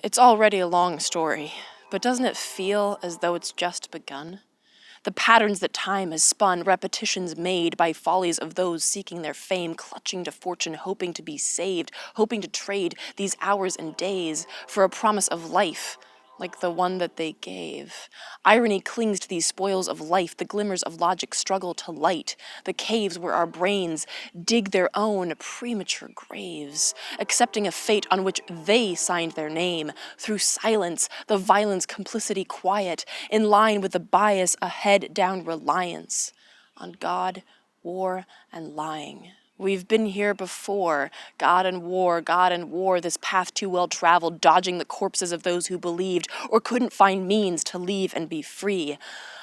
It's already a long story, but doesn't it feel as though it's just begun? The patterns that time has spun, repetitions made by follies of those seeking their fame, clutching to fortune, hoping to be saved, hoping to trade these hours and days for a promise of life, like the one that they gave. Irony clings to these spoils of life, the glimmers of logic struggle to light, the caves where our brains dig their own premature graves, accepting a fate on which they signed their name. Through silence, the violence, complicity, quiet, in line with the bias, a head-down reliance on God, war, and lying. We've been here before, God and war, this path too well traveled, dodging the corpses of those who believed or couldn't find means to leave and be free.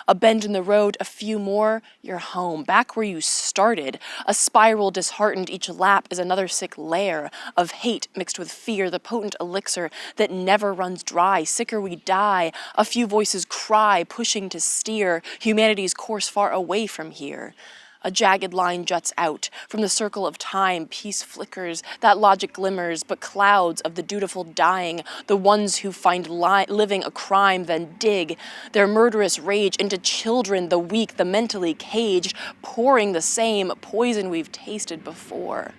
A bend in the road, a few more, you're home, back where you started. A spiral disheartened, each lap is another sick layer of hate mixed with fear, the potent elixir that never runs dry. Sicker we die, a few voices cry, pushing to steer humanity's course far away from here. A jagged line juts out. From the circle of time, peace flickers, that logic glimmers, but clouds of the dutiful dying, the ones who find living a crime, then dig their murderous rage into children, the weak, the mentally caged, pouring the same poison we've tasted before.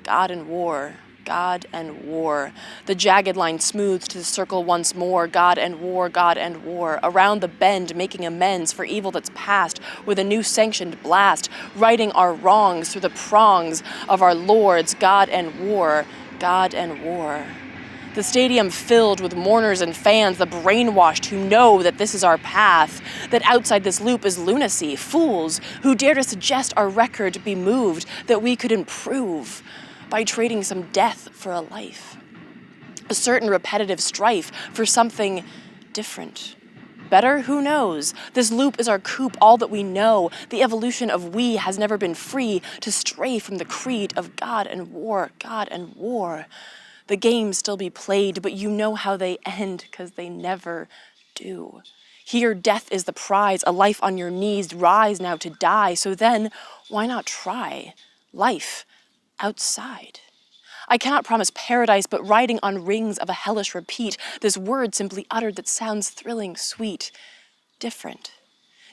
God and war. God and war. The jagged line smoothed to the circle once more. God and war, God and war. Around the bend, making amends for evil that's past with a new sanctioned blast, righting our wrongs through the prongs of our lords. God and war, God and war. The stadium filled with mourners and fans, the brainwashed who know that this is our path, that outside this loop is lunacy, fools who dare to suggest our record be moved, that we could improve by trading some death for a life, a certain repetitive strife for something different. Better? Who knows? This loop is our coup, all that we know. The evolution of we has never been free to stray from the creed of God and war, God and war. The games still be played, but you know how they end, 'cause they never do. Here, death is the prize, a life on your knees, rise now to die. So then, why not try life outside? I cannot promise paradise, but riding on rings of a hellish repeat, this word simply uttered that sounds thrilling, sweet, different.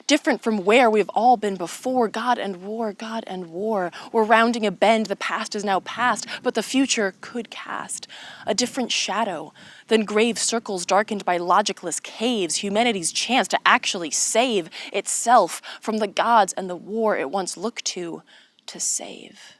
Different from where we've all been before. God and war, God and war. We're rounding a bend, the past is now past, but the future could cast a different shadow than grave circles darkened by logicless caves, humanity's chance to actually save itself from the gods and the war it once looked to save.